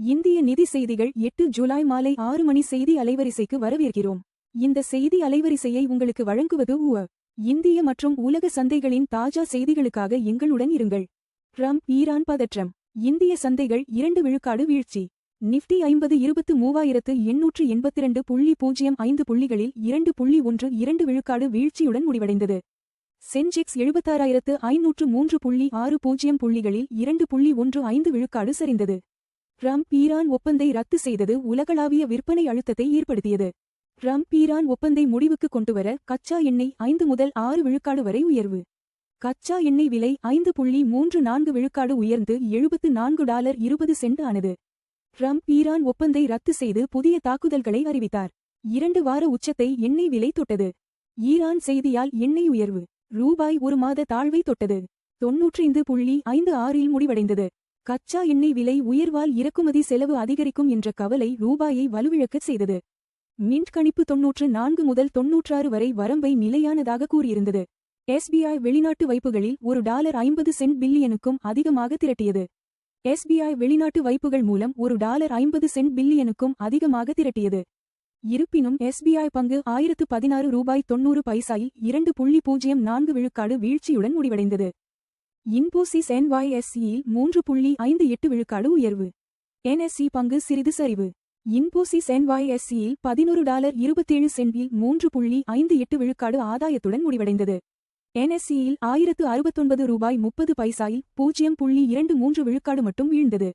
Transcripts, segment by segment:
இந்திய நிதி செய்திகள் 8 ஜூலை மாலை 6 மணி செய்தி அலைவரிசைக்கு வரவேற்கிறோம். இந்த செய்தி அலைவரிசையை உங்களுக்கு வழங்குவது இந்திய மற்றும் உலக சந்தைகளின் தாஜா செய்திகளுக்காக எங்களுடன் இருங்கள். ட்ரம்ப் ஈரான் பதற்றம். இந்திய சந்தைகள் 2 விழுக்காடு வீழ்ச்சி. நிஃப்டி 50 23,882.05 புள்ளிகளில் 2.12 விழுக்காடு வீழ்ச்சியுடன் முடிவடைந்தது. சென்செக்ஸ் 76,503.60 புள்ளிகளில் 2.15 விழுக்காடு சரிந்தது. ட்ரம்ப் ஈரான் ஒப்பந்தை ரத்து செய்தது உலகளாவிய விற்பனை அழுத்தத்தை ஏற்படுத்தியது. ட்ரம்ப் ஈரான் ஒப்பந்தை முடிவுக்கு கொண்டுவர கச்சா எண்ணெய் 5 முதல் 6 விழுக்காடு வரை உயர்வு. கச்சா எண்ணெய் விலை 5.34 விழுக்காடு உயர்ந்து $74.20 ஆனது. ட்ரம்ப் ஈரான் ஒப்பந்தை ரத்து செய்து புதிய தாக்குதல்களை அறிவித்தார். 2 வார உச்சத்தை எண்ணெய் விலை தொட்டது. ஈரான் செய்தியால் எண்ணெய் உயர்வு. ரூபாய் ஒரு மாத தாழ்வை தொட்டது. 95.56 முடிவடைந்தது. கச்சா எண்ணெய் விலை உயர்வால் இறக்குமதி செலவு அதிகரிக்கும் என்ற கவலை ரூபாயை வலுவிழக்கச் செய்தது. மின்ட் கணிப்பு 94 முதல் 96 வரை வரம்பை நிலையானதாக கூறியிருந்தது. SBI வெளிநாட்டு வைப்புகளில் $1 50 சென்ட் பில்லியனுக்கும் அதிகமாக திரட்டியது. SBI வெளிநாட்டு வைப்புகள் மூலம் $1 50 சென்ட் பில்லியனுக்கும் அதிகமாக திரட்டியது. இருப்பினும் SBI பங்கு $1016.90 2.04 விழுக்காடு வீழ்ச்சியுடன் முடிவடைந்தது. இன்போசிஸ் NYSEயில் 3.58 விழுக்காடு உயர்வு. NSE பங்கு சிறிது சரிவு. இன்போசிஸ் NYSEயில் $11.27 3.58 விழுக்காடு ஆதாயத்துடன் முடிவடைந்தது. NSEயில் $1069.30 0.23 விழுக்காடு மட்டும் வீழ்ந்தது.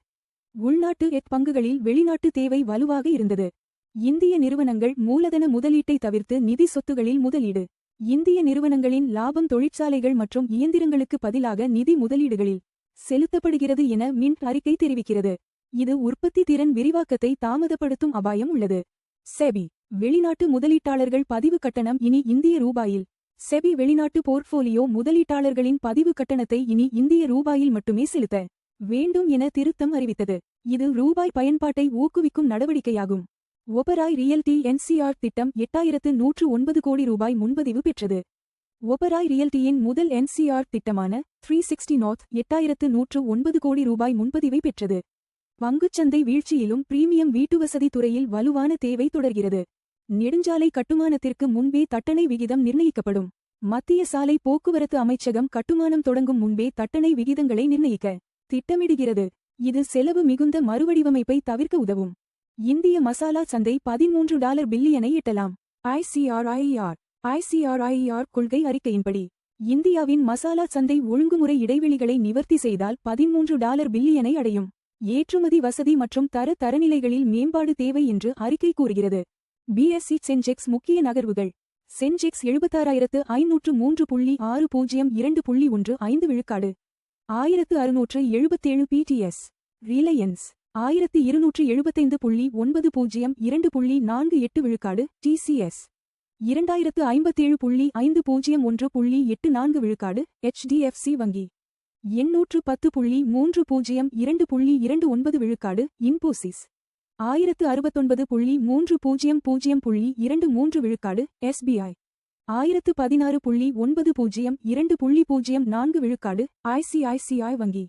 உள்நாட்டு பங்குகளில் வெளிநாட்டு தேவை வலுவாக இருந்தது. இந்திய நிறுவனங்கள் மூலதன முதலீட்டை தவிர்த்து நிதி சொத்துகளில் முதலீடு. இந்திய நிறுவனங்களின் லாபம் தொழிற்சாலைகள் மற்றும் இயந்திரங்களுக்கு பதிலாக நிதி முதலீடுகளில் செலுத்தப்படுகிறது என மின்ட் அறிக்கை தெரிவிக்கிறது. இது உற்பத்தி திறன் விரிவாக்கத்தை தாமதப்படுத்தும் அபாயம் உள்ளது. செபி வெளிநாட்டு முதலீட்டாளர்கள் பதிவு கட்டணம் இனி இந்திய ரூபாயில். செபி வெளிநாட்டு போர்ட்ஃபோலியோ முதலீட்டாளர்களின் பதிவு கட்டணத்தை இனி இந்திய ரூபாயில் மட்டுமே செலுத்த வேண்டும் என திருத்தம் அறிவித்தது. இது ரூபாய் பயன்பாட்டை ஊக்குவிக்கும் நடவடிக்கையாகும். ஒபராய் ரியல்டி NCR திட்டம் 8109 கோடி ரூபாய் முன்பதிவு பெற்றது. ஒபராய் ரியல்டியின் முதல் NCR திட்டமான 360 நார்த் 8109 கோடி ரூபாய் முன்பதிவை பெற்றது. பங்குச்சந்தை வீழ்ச்சியிலும் பிரீமியம் வீட்டுவசதி துறையில் வலுவான தேவை தொடர்கிறது. நெடுஞ்சாலை கட்டுமானத்திற்கு முன்பே தட்டணை விகிதம் நிர்ணயிக்கப்படும். மத்திய சாலை போக்குவரத்து அமைச்சகம் கட்டுமானம் தொடங்கும் முன்பே தட்டணை விகிதங்களை நிர்ணயிக்க திட்டமிடுகிறது. இது செலவு மிகுந்த மறுவடிவமைப்பை தவிர்க்க உதவும். இந்திய மசாலா சந்தை $13 பில்லியனை எட்டலாம். ICRIER கொள்கை அறிக்கையின்படி இந்தியாவின் மசாலா சந்தை ஒழுங்குமுறை இடைவெளிகளை நிவர்த்தி செய்தால் $13 பில்லியனை அடையும். ஏற்றுமதி வசதி மற்றும் தரநிலைகளில் மேம்பாடு தேவை என்று அறிக்கை கூறுகிறது. BSE சென்செக்ஸ் முக்கிய நகர்வுகள். சென்செக்ஸ் 76,503.60 2.15 விழுக்காடு. 1677 PTS. ரிலையன்ஸ் 1275.90 2.48 விழுக்காடு. TCS 2057.50 விழுக்காடு. HDFC வங்கி 810.30 2.29 விழுக்காடு. இன்போசிஸ் 1069.30 விழுக்காடு. SBI 1016.90 2.04 விழுக்காடு. ICICI வங்கி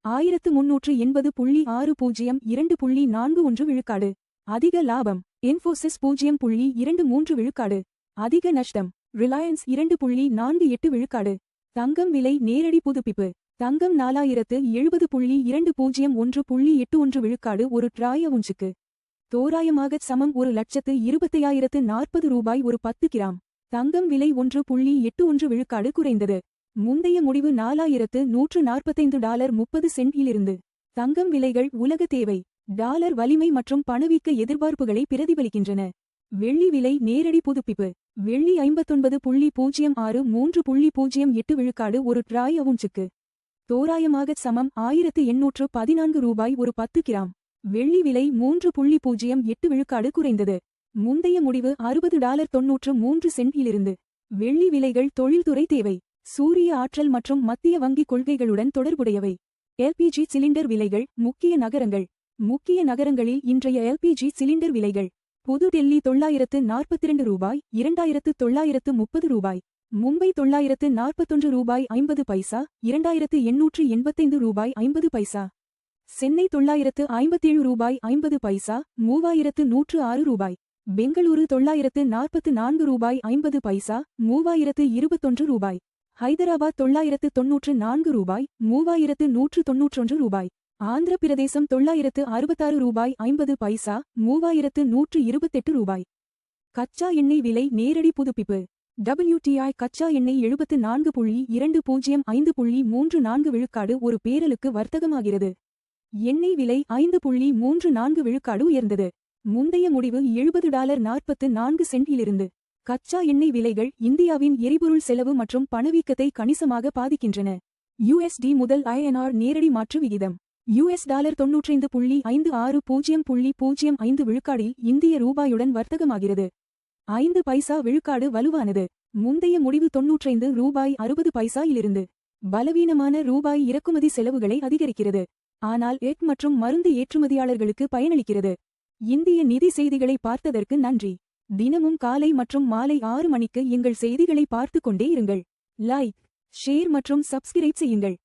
1380.60 2.41 விழுக்காடு. அதிக லாபம் இன்ஃபோசிஸ் 0.23 விழுக்காடு. அதிக நஷ்டம் ரிலையன்ஸ் 2.48 விழுக்காடு. தங்கம் விலை நேரடி புதுப்பிப்பு. தங்கம் 4070.201.81 விழுக்காடு ஒரு ட்ராய் அவுன்ஸுக்கு. தோராயமாக சமம் 1,25,040 ரூபாய் ஒரு 10 கிராம். தங்கம் விலை 1.81 விழுக்காடு குறைந்தது. முந்தைய முடிவு $4,145.30 இலிருந்து. தங்கம் விலைகள் உலக தேவை, டாலர் வலிமை மற்றும் பணவீக்க எதிர்பார்ப்புகளை பிரதிபலிக்கின்றன. வெள்ளி விலை நேரடி புதுப்பிப்பு. வெள்ளி 59.06 3.08 விழுக்காடு ஒரு ட்ராய் அவுன்ஸுக்கு. தோராயமாக சமம் 1,814 ரூபாய் ஒரு 10 கிராம். வெள்ளி விலை 3.08 விழுக்காடு குறைந்தது. முந்தைய முடிவு $60.93 இலிருந்து. வெள்ளி விலைகள் தொழில்துறை தேவை, சூரிய ஆற்றல் மற்றும் மத்திய வங்கி கொள்கைகளுடன் தொடர்புடையவை. LPG சிலிண்டர் விலைகள். முக்கிய நகரங்கள். முக்கிய நகரங்களில் இன்றைய LPG சிலிண்டர் விலைகள். புது டெல்லி $942 ரூபாய் 2930 ரூபாய். மும்பை $941 ரூபாய் 50 பைசா 2885 ரூபாய் 50 பைசா. சென்னை 957 ரூபாய் 50 பைசா 3106 ரூபாய். பெங்களூரு 944 ரூபாய் 50 பைசா 3021 ரூபாய். ஹைதராபாத் 994 ரூபாய் 3191 ரூபாய். ஆந்திர பிரதேசம் 966 ரூபாய் 50 பைசா 3128 ரூபாய். கச்சா எண்ணெய் விலை நேரடி புதுப்பிப்பு. WTI கச்சா எண்ணெய் 74.205.34 விழுக்காடு ஒரு பேரலுக்கு வர்த்தகமாகிறது. எண்ணெய் விலை 5.34 விழுக்காடு உயர்ந்தது. முந்தைய முடிவு $70.44 இலிருந்து. கச்சா எண்ணெய் விலைகள் இந்தியாவின் எரிபொருள் செலவு மற்றும் பணவீக்கத்தை கணிசமாக பாதிக்கின்றன. USD முதல் INR நேரடி மாற்று விகிதம். $95.56.05 விழுக்காடில் இந்திய ரூபாயுடன் வர்த்தகமாகிறது. 5 பைசா விழுக்காடு வலுவானது. முந்தைய முடிவு 95 ரூபாய் 60 பைசா இலிருந்து. பலவீனமான ரூபாய் இறக்குமதி செலவுகளை அதிகரிக்கிறது. ஆனால் மற்றும் மருந்து ஏற்றுமதியாளர்களுக்கு பயனளிக்கிறது. இந்திய நிதி செய்திகளை பார்த்ததற்கு நன்றி. தினமும் காலை மற்றும் மாலை 6 மணிக்கு எங்கள் செய்திகளை பார்த்துக் கொண்டே இருங்கள். லைக், ஷேர் மற்றும் சப்ஸ்கிரைப் செய்யுங்கள்.